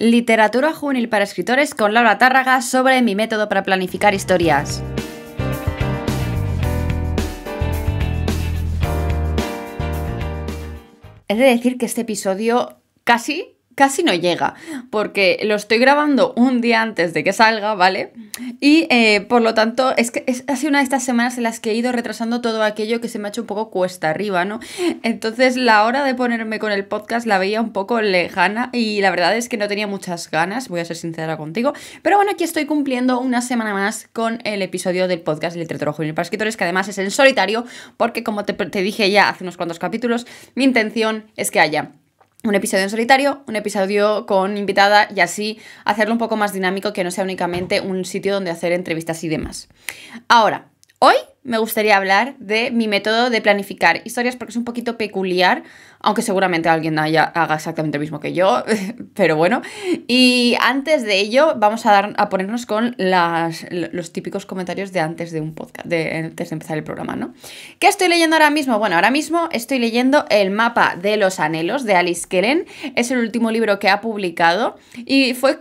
Literatura juvenil para escritores con Laura Tárraga sobre mi método para planificar historias. He de decir que este episodio casi no llega, porque lo estoy grabando un día antes de que salga, ¿vale? Y por lo tanto, ha sido una de estas semanas en las que he ido retrasando todo aquello que se me ha hecho un poco cuesta arriba, ¿no? Entonces la hora de ponerme con el podcast la veía un poco lejana y la verdad es que no tenía muchas ganas, voy a ser sincera contigo. Pero bueno, aquí estoy cumpliendo una semana más con el episodio del podcast de Literatura Juvenil para Escritores, que además es en solitario, porque como te dije ya hace unos cuantos capítulos, mi intención es que haya un episodio en solitario, un episodio con invitada y así hacerlo un poco más dinámico, que no sea únicamente un sitio donde hacer entrevistas y demás. Ahora, hoy me gustaría hablar de mi método de planificar historias porque es un poquito peculiar, aunque seguramente alguien haga exactamente lo mismo que yo, pero bueno. Y antes de ello vamos a ponernos con los típicos comentarios de antes de un podcast, antes de empezar el programa, ¿no? ¿Qué estoy leyendo ahora mismo? Bueno, ahora mismo estoy leyendo El mapa de los anhelos de Alice Kellen. Es el último libro que ha publicado y fue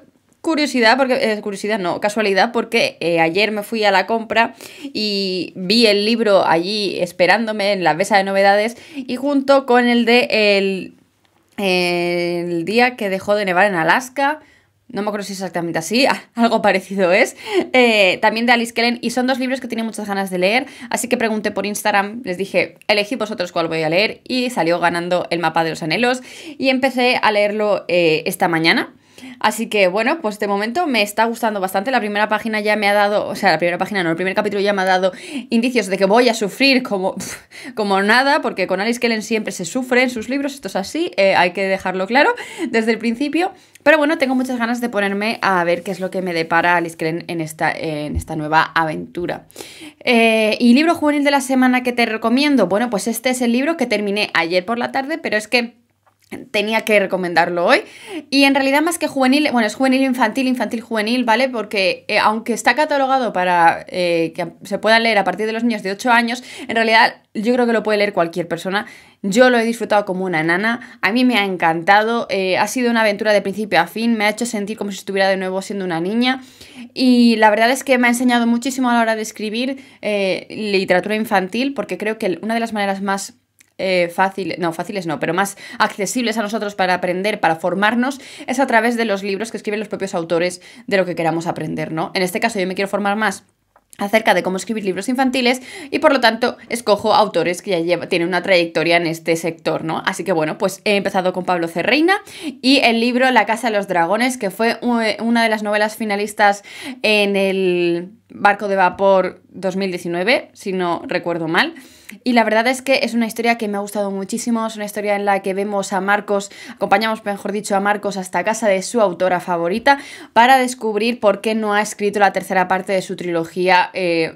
casualidad, porque ayer me fui a la compra y vi el libro allí esperándome en la mesa de novedades y junto con el de el día que dejó de nevar en Alaska, no me acuerdo si es exactamente así, algo parecido es, también de Alice Kellen, y son dos libros que tenía muchas ganas de leer, así que pregunté por Instagram, les dije, elegid vosotros cuál voy a leer, y salió ganando El mapa de los anhelos, y empecé a leerlo esta mañana. Así que bueno, pues de momento me está gustando bastante. La primera página ya me ha dado, el primer capítulo ya me ha dado indicios de que voy a sufrir como nada, porque con Alice Kellen siempre se sufre en sus libros, esto es así, hay que dejarlo claro desde el principio. Pero bueno, tengo muchas ganas de ponerme a ver qué es lo que me depara Alice Kellen en esta nueva aventura. ¿Y libro juvenil de la semana que te recomiendo? Bueno, pues este es el libro que terminé ayer por la tarde, pero es que tenía que recomendarlo hoy. Y en realidad más que juvenil, bueno, es juvenil infantil juvenil, ¿vale? Porque aunque está catalogado para que se pueda leer a partir de los niños de 8 años, en realidad yo creo que lo puede leer cualquier persona. Yo lo he disfrutado como una enana, a mí me ha encantado, ha sido una aventura de principio a fin, me ha hecho sentir como si estuviera de nuevo siendo una niña y la verdad es que me ha enseñado muchísimo a la hora de escribir literatura infantil, porque creo que una de las maneras más pero más accesibles a nosotros para aprender, para formarnos, es a través de los libros que escriben los propios autores de lo que queramos aprender, ¿no? En este caso yo me quiero formar más acerca de cómo escribir libros infantiles y por lo tanto escojo autores que ya tienen una trayectoria en este sector, ¿no? Así que bueno, pues he empezado con Pablo C. Reina y el libro La Casa de los Dragones, que fue una de las novelas finalistas en el Barco de Vapor 2019, si no recuerdo mal. Y la verdad es que es una historia que me ha gustado muchísimo, es una historia en la que vemos a Marcos, acompañamos, mejor dicho, a Marcos hasta casa de su autora favorita para descubrir por qué no ha escrito la tercera parte de su trilogía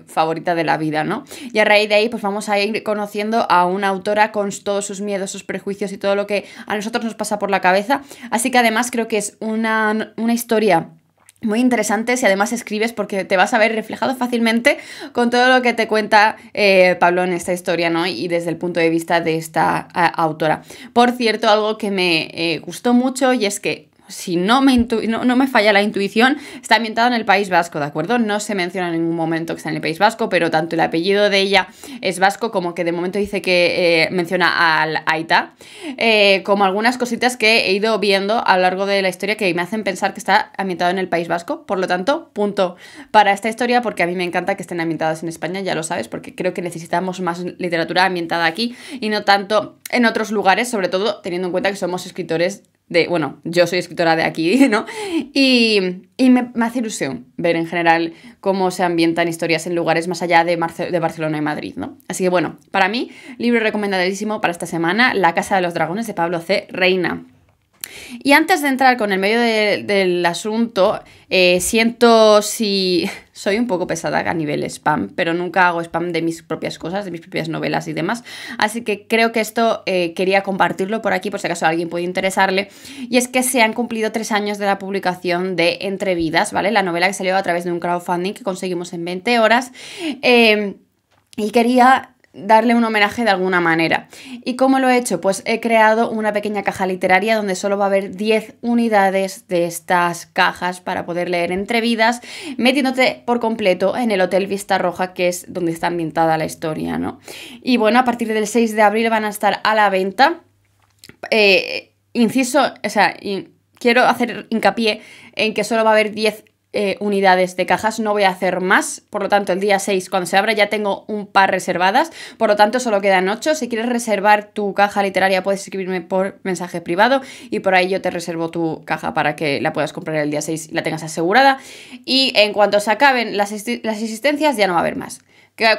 favorita de la vida, ¿no? Y a raíz de ahí pues vamos a ir conociendo a una autora con todos sus miedos, sus prejuicios y todo lo que a nosotros nos pasa por la cabeza. Así que además creo que es una historia muy interesante si además escribes, porque te vas a ver reflejado fácilmente con todo lo que te cuenta Pablo en esta historia, ¿no? Y desde el punto de vista de esta autora. Por cierto, algo que me gustó mucho y es que si no me falla la intuición, está ambientado en el País Vasco, ¿de acuerdo? No se menciona en ningún momento que está en el País Vasco, pero tanto el apellido de ella es vasco como que de momento dice que menciona al Aita, como algunas cositas que he ido viendo a lo largo de la historia que me hacen pensar que está ambientado en el País Vasco. Por lo tanto, punto para esta historia, porque a mí me encanta que estén ambientadas en España, ya lo sabes, porque creo que necesitamos más literatura ambientada aquí y no tanto en otros lugares, sobre todo teniendo en cuenta que somos escritores yo soy escritora de aquí, ¿no? Y me hace ilusión ver en general cómo se ambientan historias en lugares más allá de Barcelona y Madrid, ¿no? Así que bueno, para mí, libro recomendadísimo para esta semana, La Casa de los Dragones de Pablo C. Reina. Y antes de entrar con el medio del asunto, siento si soy un poco pesada a nivel spam, pero nunca hago spam de mis propias cosas, de mis propias novelas y demás. Así que creo que esto quería compartirlo por aquí, por si acaso a alguien puede interesarle. Y es que se han cumplido 3 años de la publicación de Entre Vidas, ¿vale? La novela que salió a través de un crowdfunding que conseguimos en 20 horas. Y quería darle un homenaje de alguna manera. ¿Y cómo lo he hecho? Pues he creado una pequeña caja literaria donde solo va a haber 10 unidades de estas cajas para poder leer entre vidas, metiéndote por completo en el Hotel Vista Roja, que es donde está ambientada la historia, ¿no? Y bueno, a partir del 6 de abril van a estar a la venta. Quiero hacer hincapié en que solo va a haber 10 unidades de cajas, no voy a hacer más, por lo tanto el día 6 cuando se abra ya tengo un par reservadas, por lo tanto solo quedan 8, si quieres reservar tu caja literaria puedes escribirme por mensaje privado y por ahí yo te reservo tu caja para que la puedas comprar el día 6 y la tengas asegurada, y en cuanto se acaben las existencias ya no va a haber más.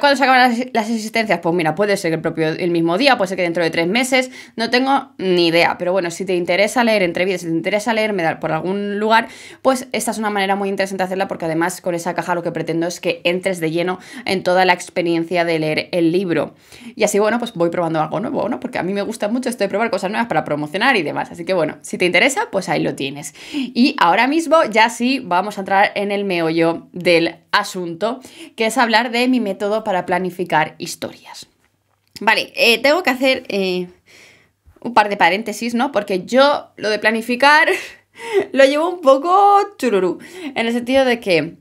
¿Cuándo se acaban las existencias? Pues mira, puede ser el mismo día, puede ser que dentro de 3 meses, no tengo ni idea, pero bueno, si te interesa leer entre vidas, si te interesa leerme por algún lugar, pues esta es una manera muy interesante de hacerla, porque además con esa caja lo que pretendo es que entres de lleno en toda la experiencia de leer el libro. Y así, bueno, pues voy probando algo nuevo, ¿no? Porque a mí me gusta mucho esto de probar cosas nuevas para promocionar y demás, así que bueno, si te interesa, pues ahí lo tienes. Y ahora mismo ya sí vamos a entrar en el meollo del asunto, que es hablar de mi método para planificar historias. Vale, tengo que hacer un par de paréntesis, ¿no? Porque yo lo de planificar lo llevo un poco chururú, en el sentido de que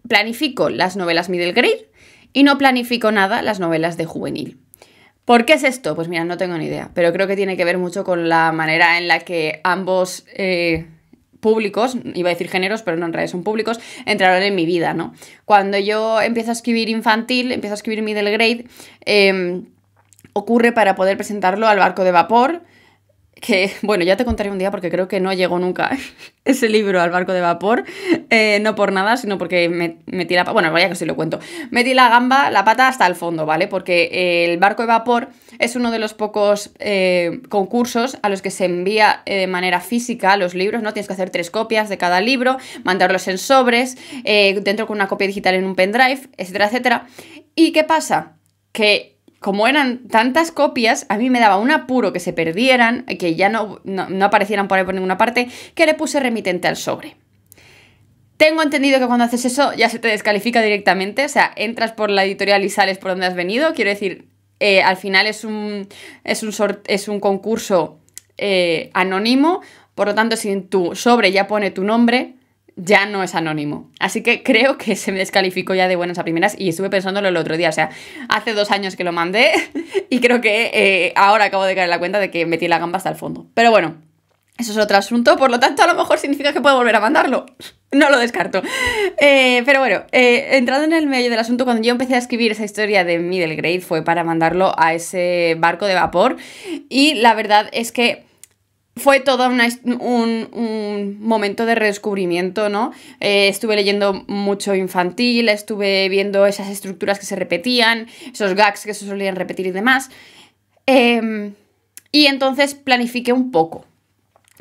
planifico las novelas middle grade y no planifico nada las novelas de juvenil. ¿Por qué es esto? Pues mira, no tengo ni idea, pero creo que tiene que ver mucho con la manera en la que ambos públicos, iba a decir géneros, pero no, en realidad son públicos, entraron en mi vida, ¿no? Cuando yo empiezo a escribir infantil, empiezo a escribir middle grade, ocurre para poder presentarlo al Barco de Vapor, que, bueno, ya te contaré un día porque creo que no llegó nunca ese libro al Barco de Vapor, no por nada, sino porque metí la... Bueno, vaya que sí lo cuento. Metí la pata hasta el fondo, ¿vale? Porque el Barco de Vapor es uno de los pocos concursos a los que se envía de manera física los libros, ¿no? Tienes que hacer 3 copias de cada libro, mandarlos en sobres, dentro con una copia digital en un pendrive, etcétera, etcétera. ¿Y qué pasa? Que como eran tantas copias, a mí me daba un apuro que se perdieran, que ya no aparecieran por ahí por ninguna parte, que le puse remitente al sobre. Tengo entendido que cuando haces eso ya se te descalifica directamente, o sea, entras por la editorial y sales por donde has venido, quiero decir, al final es un concurso anónimo, por lo tanto, si en tu sobre ya pone tu nombre, ya no es anónimo. Así que creo que se me descalificó ya de buenas a primeras y estuve pensándolo el otro día. O sea, hace 2 años que lo mandé y creo que ahora acabo de caer en la cuenta de que metí la gamba hasta el fondo. Pero bueno, eso es otro asunto. Por lo tanto, a lo mejor significa que puedo volver a mandarlo. No lo descarto. Pero bueno, entrando en el medio del asunto, cuando yo empecé a escribir esa historia de middle grade fue para mandarlo a ese Barco de Vapor. Y la verdad es que fue todo un momento de redescubrimiento, ¿no? Estuve leyendo mucho infantil, estuve viendo esas estructuras que se repetían, esos gags que se solían repetir y demás. Y entonces planifiqué un poco.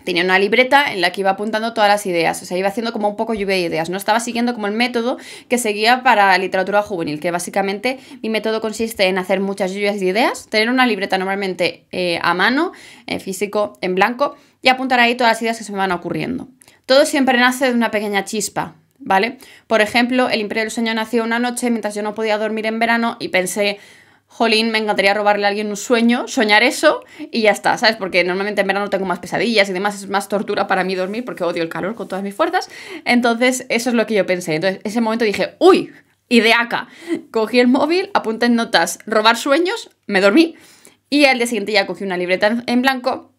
Tenía una libreta en la que iba apuntando todas las ideas, o sea, iba haciendo como un poco lluvia de ideas, no estaba siguiendo como el método que seguía para literatura juvenil, que básicamente mi método consiste en hacer muchas lluvias de ideas, tener una libreta normalmente a mano, en físico, en blanco, y apuntar ahí todas las ideas que se me van ocurriendo. Todo siempre nace de una pequeña chispa, ¿vale? Por ejemplo, El Imperio del Sueño nació una noche mientras yo no podía dormir en verano y pensé... Jolín, me encantaría robarle a alguien un sueño, soñar eso y ya está, ¿sabes? Porque normalmente en verano tengo más pesadillas y demás, es más tortura para mí dormir porque odio el calor con todas mis fuerzas. Entonces, eso es lo que yo pensé. Entonces, ese momento dije, ¡uy! Ideaca. Cogí el móvil, apunté en notas, robar sueños, me dormí y al día siguiente ya cogí una libreta en blanco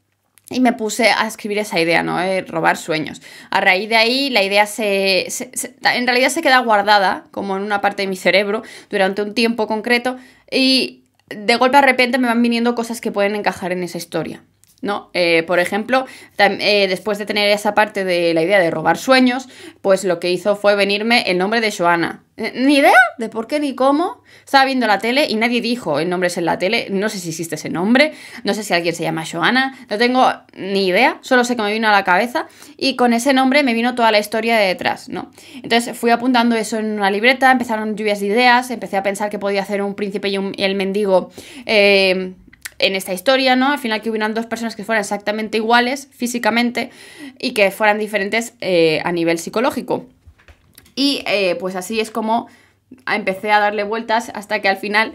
y me puse a escribir esa idea, ¿no? Robar sueños. A raíz de ahí, la idea en realidad se queda guardada, como en una parte de mi cerebro, durante un tiempo concreto, y de golpe a repente me van viniendo cosas que pueden encajar en esa historia, ¿no? Por ejemplo, después de tener esa parte de la idea de robar sueños, pues lo que hizo fue venirme el nombre de Joana. Ni idea de por qué ni cómo. Estaba viendo la tele y nadie dijo el nombre en la tele. No sé si existe ese nombre, no sé si alguien se llama Joana, no tengo ni idea, solo sé que me vino a la cabeza y con ese nombre me vino toda la historia de detrás, ¿no? Entonces fui apuntando eso en una libreta, empezaron lluvias de ideas, empecé a pensar que podía hacer un príncipe y el mendigo en esta historia, ¿no? Al final que hubieran 2 personas que fueran exactamente iguales físicamente y que fueran diferentes a nivel psicológico. Y pues así es como empecé a darle vueltas hasta que al final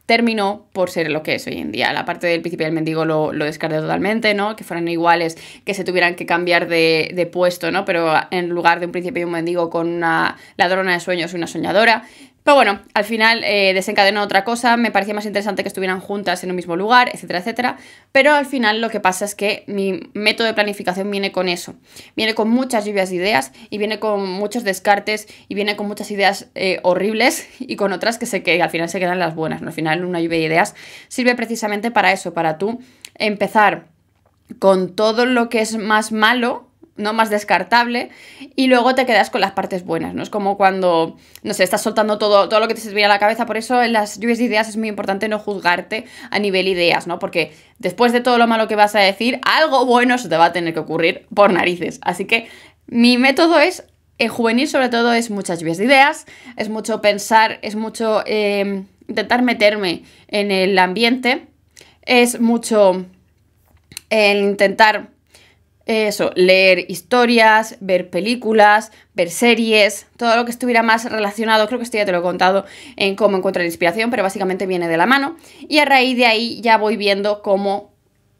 terminó por ser lo que es hoy en día. La parte del Príncipe y el Mendigo lo descarté totalmente, ¿no? Que fueran iguales, que se tuvieran que cambiar de puesto, ¿no? Pero en lugar de un príncipe y un mendigo con una ladrona de sueños y una soñadora. Pero bueno, al final desencadenó otra cosa, me parecía más interesante que estuvieran juntas en un mismo lugar, etcétera, etcétera. Pero al final lo que pasa es que mi método de planificación viene con eso. Viene con muchas lluvias de ideas y viene con muchos descartes y viene con muchas ideas horribles y con otras que sé que al final se quedan las buenas, ¿no? Al final una lluvia de ideas sirve precisamente para eso, para tú empezar con todo lo que es más malo, no más descartable, y luego te quedas con las partes buenas, ¿no? Es como cuando, no sé, estás soltando todo lo que te se viene a la cabeza. Por eso en las lluvias de ideas es muy importante no juzgarte a nivel ideas, ¿no? Porque después de todo lo malo que vas a decir, algo bueno se te va a tener que ocurrir por narices. Así que mi método es, en juvenil sobre todo, es muchas lluvias de ideas, es mucho pensar, es mucho intentar meterme en el ambiente, es mucho el intentar eso, leer historias, ver películas, ver series, todo lo que estuviera más relacionado, creo que esto ya te lo he contado en cómo encuentro la inspiración, pero básicamente viene de la mano, y a raíz de ahí ya voy viendo cómo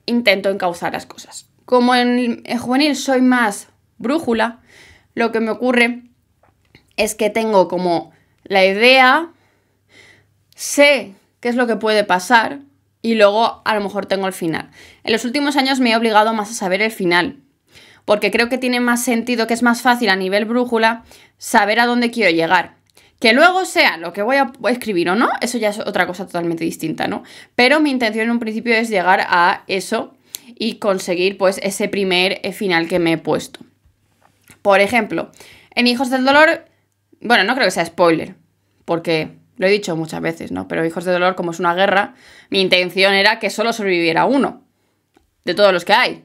intento encauzar las cosas. Como en juvenil soy más brújula, lo que me ocurre es que tengo como la idea, sé qué es lo que puede pasar, y luego a lo mejor tengo el final. En los últimos años me he obligado más a saber el final, porque creo que tiene más sentido, que es más fácil a nivel brújula saber a dónde quiero llegar. Que luego sea lo que voy a escribir o no, eso ya es otra cosa totalmente distinta, ¿no? Pero mi intención en un principio es llegar a eso y conseguir pues ese primer final que me he puesto. Por ejemplo, en Hijos del Dolor, bueno, no creo que sea spoiler, porque lo he dicho muchas veces, ¿no? Pero Hijos de Dolor, como es una guerra, mi intención era que solo sobreviviera uno de todos los que hay.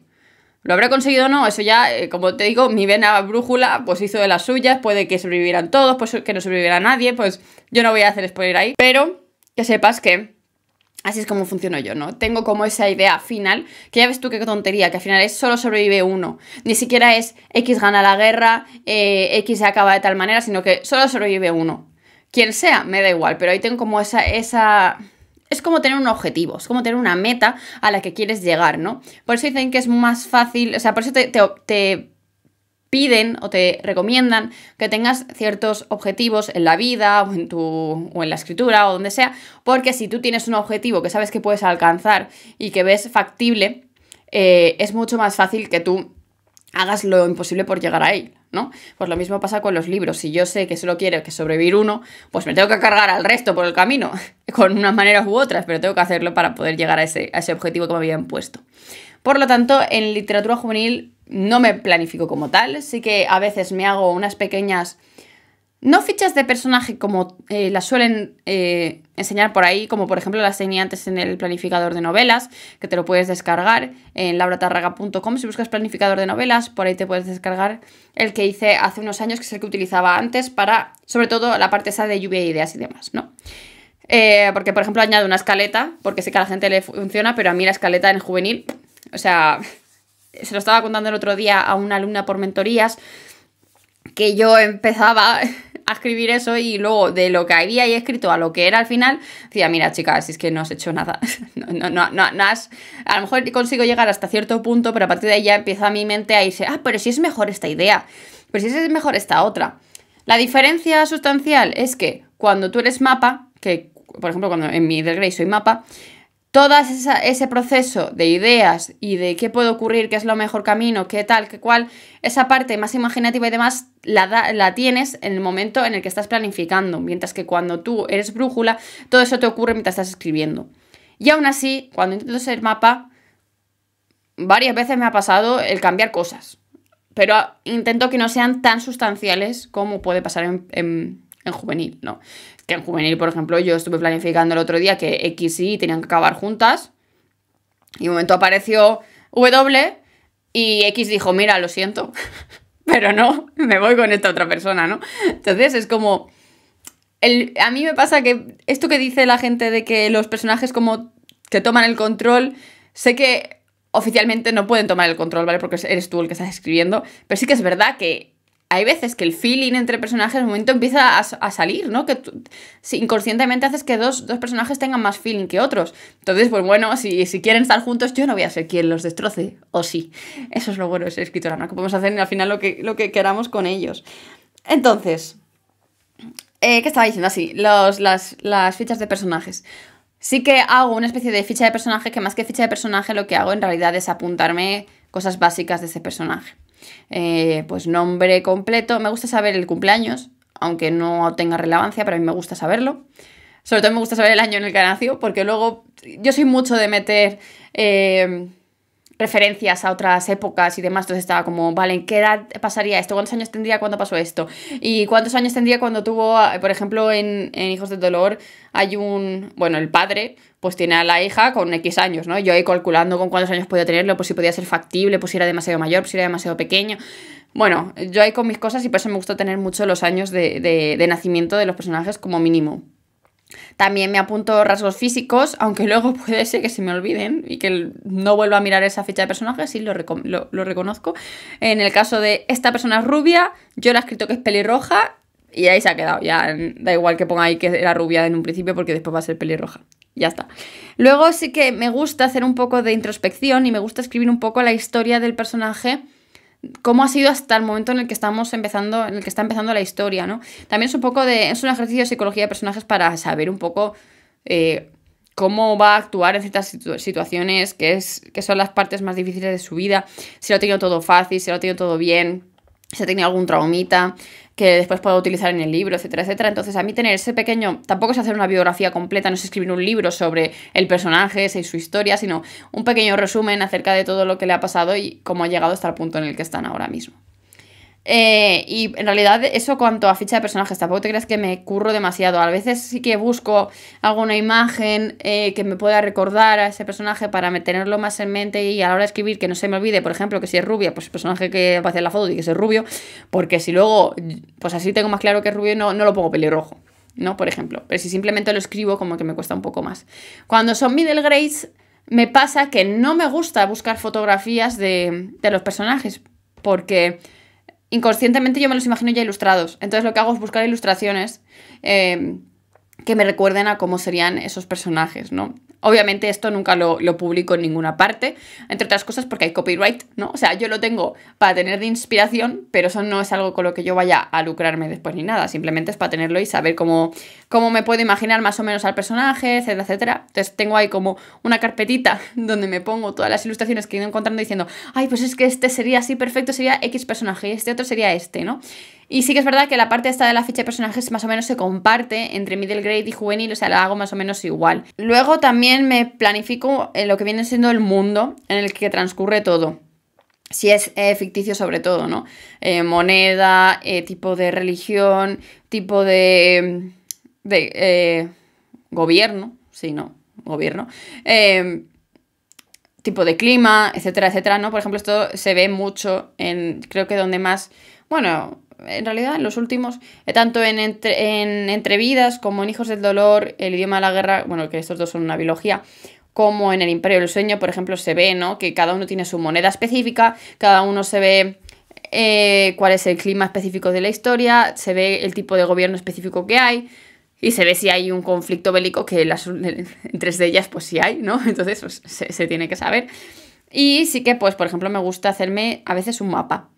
¿Lo habré conseguido o no? Eso ya, como te digo, mi vena brújula pues hizo de las suyas. Puede que sobrevivieran todos, pues que no sobreviviera nadie. Pues yo no voy a hacer spoiler ahí. Pero que sepas que así es como funciono yo, ¿no? Tengo como esa idea final, que ya ves tú qué tontería, que al final es solo sobrevive uno. Ni siquiera es X gana la guerra, X se acaba de tal manera, sino que solo sobrevive uno. Quien sea, me da igual, pero ahí tengo como esa... Es como tener un objetivo, es como tener una meta a la que quieres llegar, ¿no? Por eso dicen que es más fácil, o sea, por eso te piden o te recomiendan que tengas ciertos objetivos en la vida o en la escritura o donde sea, porque si tú tienes un objetivo que sabes que puedes alcanzar y que ves factible, es mucho más fácil que tú hagas lo imposible por llegar a él, ¿no? Pues lo mismo pasa con los libros. Si yo sé que solo quiero que sobrevivir uno, pues me tengo que cargar al resto por el camino, con unas maneras u otras, pero tengo que hacerlo para poder llegar a ese objetivo que me habían puesto. Por lo tanto, en literatura juvenil no me planifico como tal, sí que a veces me hago unas pequeñas... No fichas de personaje como las suelen enseñar por ahí, como por ejemplo las tenía antes en el planificador de novelas, que te lo puedes descargar en lauratarraga.com. Si buscas planificador de novelas, por ahí te puedes descargar el que hice hace unos años, que es el que utilizaba antes para, sobre todo, la parte esa de lluvia de ideas y demás, ¿no? Porque, por ejemplo, añado una escaleta, porque sé que a la gente le funciona, pero a mí la escaleta en juvenil, o sea, se lo estaba contando el otro día a una alumna por mentorías, que yo empezaba a escribir eso y luego de lo que había escrito a lo que era al final, decía, mira chicas, si es que no has hecho nada, no has... A lo mejor consigo llegar hasta cierto punto, pero a partir de ahí ya empieza mi mente a irse, pero si es mejor esta idea, pero si es mejor esta otra. La diferencia sustancial es que cuando tú eres mapa, que por ejemplo cuando en mi Del Grey soy mapa, todo ese proceso de ideas y de qué puede ocurrir, qué es lo mejor camino, qué tal, qué cual, esa parte más imaginativa y demás la tienes en el momento en el que estás planificando, mientras que cuando tú eres brújula, todo eso te ocurre mientras estás escribiendo. Y aún así, cuando intento ser mapa, varias veces me ha pasado el cambiar cosas, pero intento que no sean tan sustanciales como puede pasar en juvenil, ¿no? Que en juvenil, por ejemplo, yo estuve planificando el otro día que X y Y tenían que acabar juntas y un momento apareció W y X dijo, mira, lo siento, pero no, me voy con esta otra persona, ¿no? Entonces es como... a mí me pasa que esto que dice la gente de que los personajes como que toman el control, sé que oficialmente no pueden tomar el control, ¿vale? Porque eres tú el que estás escribiendo, pero sí que es verdad que hay veces que el feeling entre personajes en un momento empieza a salir, ¿no? Que si inconscientemente haces que dos personajes tengan más feeling que otros. Entonces, pues bueno, si quieren estar juntos, yo no voy a ser quien los destroce, o sí. Eso es lo bueno de ser escritora, ¿no? Que podemos hacer al final lo que queramos con ellos. Entonces, ¿qué estaba diciendo? Así, las fichas de personajes. Sí que hago una especie de ficha de personaje, que más que ficha de personaje lo que hago en realidad es apuntarme cosas básicas de ese personaje. Pues nombre completo, me gusta saber el cumpleaños, aunque no tenga relevancia, pero a mí me gusta saberlo. Sobre todo me gusta saber el año en el que nació, porque luego yo soy mucho de meter referencias a otras épocas y demás, entonces estaba como, vale, ¿en qué edad pasaría esto? ¿Cuántos años tendría cuando pasó esto? ¿Y cuántos años tendría cuando tuvo, por ejemplo, en Hijos del Dolor hay el padre pues tiene a la hija con X años, ¿no? Yo ahí calculando con cuántos años podía tenerlo, pues si podía ser factible, pues si era demasiado mayor, pues si era demasiado pequeño. Bueno, yo ahí con mis cosas y por eso me gusta tener mucho los años de nacimiento de los personajes como mínimo. También me apunto rasgos físicos, aunque luego puede ser que se me olviden y que no vuelva a mirar esa ficha de personaje, sí lo reconozco. En el caso de esta persona es rubia, yo le he escrito que es pelirroja y ahí se ha quedado. Ya da igual que ponga ahí que era rubia en un principio porque después va a ser pelirroja. Ya está. Luego sí que me gusta hacer un poco de introspección y me gusta escribir un poco la historia del personaje, cómo ha sido hasta el momento en el que está empezando la historia, ¿no? También es un ejercicio de psicología de personajes para saber un poco cómo va a actuar en ciertas situaciones, que son las partes más difíciles de su vida, si lo ha tenido todo fácil, si lo ha tenido todo bien, si ha tenido algún traumita que después puedo utilizar en el libro, etcétera, etcétera. Entonces, a mí tener ese pequeño, tampoco es hacer una biografía completa, no es escribir un libro sobre el personaje y su historia, sino un pequeño resumen acerca de todo lo que le ha pasado y cómo ha llegado hasta el punto en el que están ahora mismo. Y en realidad eso cuanto a ficha de personajes, tampoco te creas que me curro demasiado. A veces sí que busco alguna imagen que me pueda recordar a ese personaje para tenerlo más en mente y a la hora de escribir que no se me olvide, por ejemplo, que si es rubia, pues el personaje que aparece en la foto tiene que ser rubio, porque si luego, pues así tengo más claro que es rubio, no lo pongo pelirrojo, ¿no? Por ejemplo, pero si simplemente lo escribo como que me cuesta un poco más. Cuando son middle grades me pasa que no me gusta buscar fotografías de los personajes, porque inconscientemente yo me los imagino ya ilustrados. Entonces lo que hago es buscar ilustraciones que me recuerden a cómo serían esos personajes, ¿no? Obviamente esto nunca lo publico en ninguna parte, entre otras cosas porque hay copyright, ¿no? O sea, yo lo tengo para tener de inspiración, pero eso no es algo con lo que yo vaya a lucrarme después ni nada, simplemente es para tenerlo y saber cómo me puedo imaginar más o menos al personaje, etcétera, etcétera. Entonces tengo ahí como una carpetita donde me pongo todas las ilustraciones que he ido encontrando diciendo, ay, pues es que este sería así perfecto, sería X personaje y este otro sería este, ¿no? Y sí que es verdad que la parte esta de la ficha de personajes más o menos se comparte entre middle grade y juvenil, o sea, la hago más o menos igual. Luego también me planifico en lo que viene siendo el mundo en el que transcurre todo. Si es ficticio sobre todo, ¿no? Moneda, tipo de religión, tipo de gobierno, sí, ¿no? Gobierno. Tipo de clima, etcétera, etcétera, ¿no? Por ejemplo, esto se ve mucho creo que donde más, bueno, en realidad en los últimos, tanto en Entrevidas como en Hijos del Dolor, El idioma de la guerra, bueno, que estos dos son una biología, como en El Imperio del Sueño, por ejemplo, se ve, ¿no? Que cada uno tiene su moneda específica, cada uno se ve cuál es el clima específico de la historia, se ve el tipo de gobierno específico que hay, y se ve si hay un conflicto bélico, que en tres de ellas pues sí hay, ¿no? Entonces pues, se tiene que saber. Y sí que, pues, por ejemplo, me gusta hacerme a veces un mapa.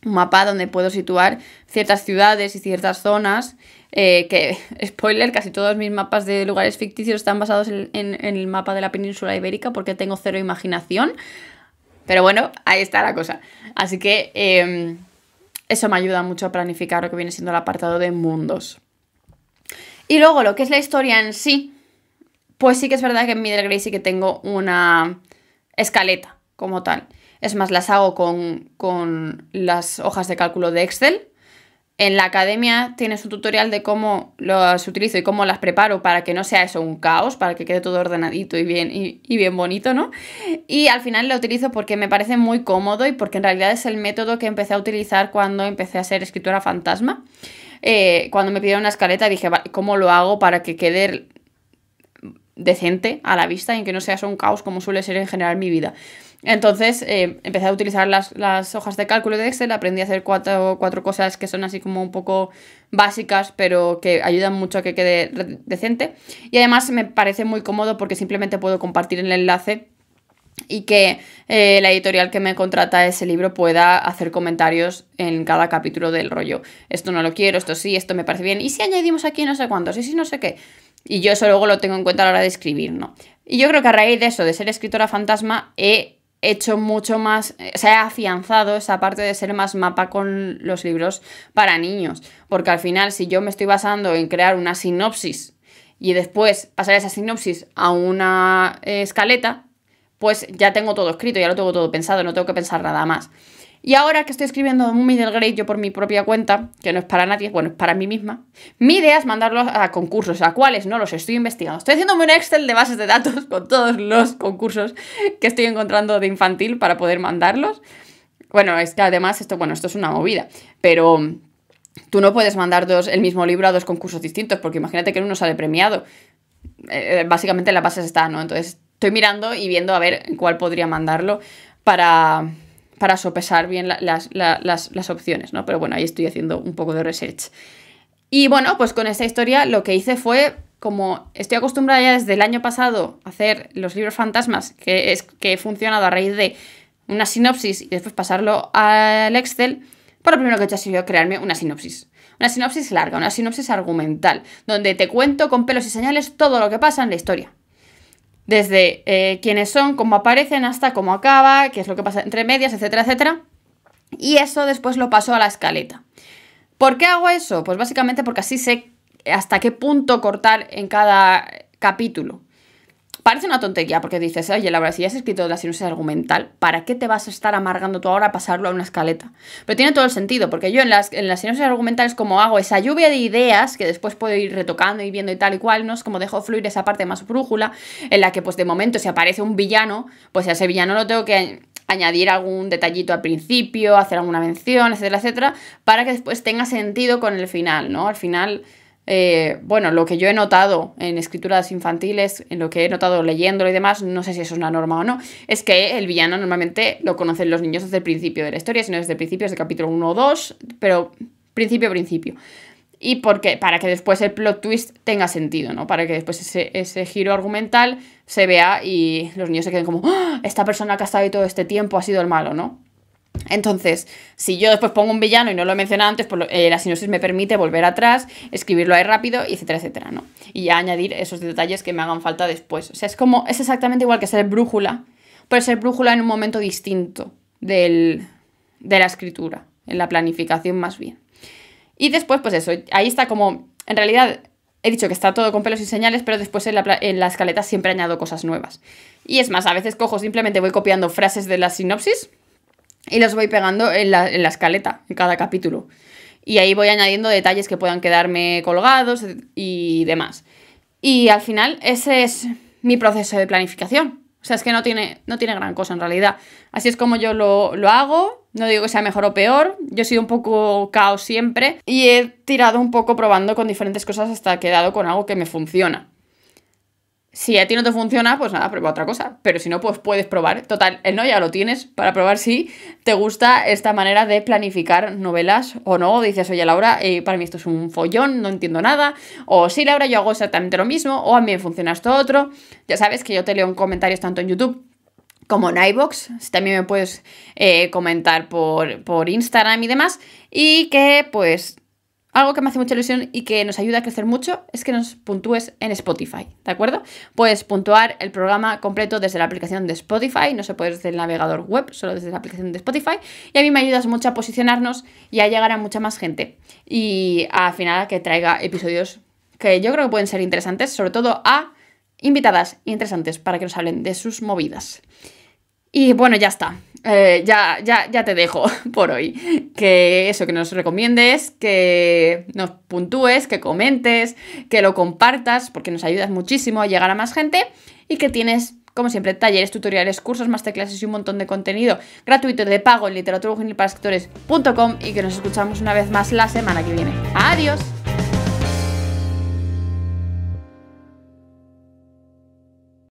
Un mapa donde puedo situar ciertas ciudades y ciertas zonas, que, spoiler, casi todos mis mapas de lugares ficticios están basados en el mapa de la península ibérica porque tengo cero imaginación. Pero bueno, ahí está la cosa. Así que eso me ayuda mucho a planificar lo que viene siendo el apartado de mundos. Y luego lo que es la historia en sí, pues sí que es verdad que en Middle Grade sí que tengo una escaleta como tal. Es más, las hago con las hojas de cálculo de Excel. En la academia tienes un tutorial de cómo las utilizo y cómo las preparo para que no sea eso un caos, para que quede todo ordenadito y bien bonito, ¿no? Y al final lo utilizo porque me parece muy cómodo y porque en realidad es el método que empecé a utilizar cuando empecé a ser escritora fantasma. Cuando me pidieron una escaleta dije, vale, ¿cómo lo hago para que quede decente a la vista y que no sea eso un caos como suele ser en general mi vida? Entonces empecé a utilizar las hojas de cálculo de Excel, aprendí a hacer cuatro cosas que son así como un poco básicas, pero que ayudan mucho a que quede decente. Y además me parece muy cómodo porque simplemente puedo compartir el enlace y que la editorial que me contrata ese libro pueda hacer comentarios en cada capítulo del rollo. Esto no lo quiero, esto sí, esto me parece bien. ¿Y si añadimos aquí no sé cuántos? ¿Y si no sé qué? Y yo eso luego lo tengo en cuenta a la hora de escribir, ¿no? Y yo creo que a raíz de eso, de ser escritora fantasma, he hecho mucho más, se ha afianzado esa parte de ser más mapa con los libros para niños. Porque al final, si yo me estoy basando en crear una sinopsis y después pasar esa sinopsis a una escaleta, pues ya tengo todo escrito, ya lo tengo todo pensado, no tengo que pensar nada más. Y ahora que estoy escribiendo un Middle Grade yo por mi propia cuenta, que no es para nadie, bueno, es para mí misma, mi idea es mandarlos a concursos, a cuáles no los estoy investigando. Estoy haciendo un Excel de bases de datos con todos los concursos que estoy encontrando de infantil para poder mandarlos. Bueno, es que además esto es una movida, pero tú no puedes mandar el mismo libro a dos concursos distintos, porque imagínate que uno sale premiado. Básicamente en las bases está, ¿no? Entonces estoy mirando y viendo a ver en cuál podría mandarlo para sopesar bien las opciones, ¿no? Pero bueno, ahí estoy haciendo un poco de research. Y bueno, pues con esta historia lo que hice fue, como estoy acostumbrada ya desde el año pasado a hacer los libros fantasmas, que he funcionado a raíz de una sinopsis y después pasarlo al Excel, pues lo primero que he hecho ha sido crearme una sinopsis. Una sinopsis larga, una sinopsis argumental, donde te cuento con pelos y señales todo lo que pasa en la historia. Desde quiénes son, cómo aparecen, hasta cómo acaba, qué es lo que pasa entre medias, etcétera, etcétera. Y eso después lo paso a la escaleta. ¿Por qué hago eso? Pues básicamente porque así sé hasta qué punto cortar en cada capítulo. Parece una tontería porque dices, oye, Laura, si ya has escrito la sinopsis argumental, ¿para qué te vas a estar amargando tú ahora a pasarlo a una escaleta? Pero tiene todo el sentido, porque yo en las sinopsis argumentales, como hago esa lluvia de ideas que después puedo ir retocando y viendo y tal y cual, ¿no? Es como dejo fluir esa parte más brújula, en la que pues de momento si aparece un villano, pues a ese villano lo tengo que añadir algún detallito al principio, hacer alguna mención, etcétera, etcétera, para que después tenga sentido con el final, ¿no? Al final... lo que yo he notado en escrituras infantiles, en lo que he notado leyéndolo y demás, no sé si eso es una norma o no, es que el villano normalmente lo conocen los niños desde el principio de la historia, si no desde el principio, desde el capítulo 1 o 2, pero principio. Y para que después el plot twist tenga sentido, ¿no? Para que después ese giro argumental se vea y los niños se queden como, ¡oh! Esta persona que ha estado ahí todo este tiempo ha sido el malo, ¿no? Entonces, si yo después pongo un villano y no lo he mencionado antes, pues la sinopsis me permite volver atrás, escribirlo ahí rápido, etcétera, etcétera, ¿no? Y ya añadir esos detalles que me hagan falta después. O sea, es exactamente igual que ser brújula, pero ser brújula en un momento distinto de la escritura, en la planificación más bien. Y después, pues eso, ahí está como, en realidad... He dicho que está todo con pelos y señales, pero después en la escaleta siempre añado cosas nuevas. Y es más, a veces simplemente voy copiando frases de la sinopsis y los voy pegando en la escaleta, en cada capítulo. Y ahí voy añadiendo detalles que puedan quedarme colgados y demás. Y al final ese es mi proceso de planificación. O sea, es que no tiene gran cosa en realidad. Así es como yo lo hago. No digo que sea mejor o peor. Yo he sido un poco caos siempre. Y he tirado un poco probando con diferentes cosas hasta que he dado con algo que me funciona. Si a ti no te funciona, pues nada, prueba otra cosa. Pero si no, pues puedes probar. Total, el no ya lo tienes para probar si te gusta esta manera de planificar novelas o no. O dices, oye, Laura, para mí esto es un follón, no entiendo nada. O sí, Laura, yo hago exactamente lo mismo. O a mí me funciona esto otro. Ya sabes que yo te leo en comentarios tanto en YouTube como en iVoox. También me puedes comentar por Instagram y demás. Y que, pues... Algo que me hace mucha ilusión y que nos ayuda a crecer mucho es que nos puntúes en Spotify, ¿de acuerdo? Puedes puntuar el programa completo desde la aplicación de Spotify, no se puede desde el navegador web, solo desde la aplicación de Spotify. Y a mí me ayudas mucho a posicionarnos y a llegar a mucha más gente. Y al final a que traiga episodios que yo creo que pueden ser interesantes, sobre todo a invitadas interesantes para que nos hablen de sus movidas. Y bueno, ya está. Ya te dejo por hoy. Que eso, que nos recomiendes, que nos puntúes, que comentes, que lo compartas, porque nos ayudas muchísimo a llegar a más gente. Y que tienes, como siempre, talleres, tutoriales, cursos, masterclasses y un montón de contenido gratuito de pago en literaturajuvenileparaescritores.com. Y que nos escuchamos una vez más la semana que viene. ¡Adiós!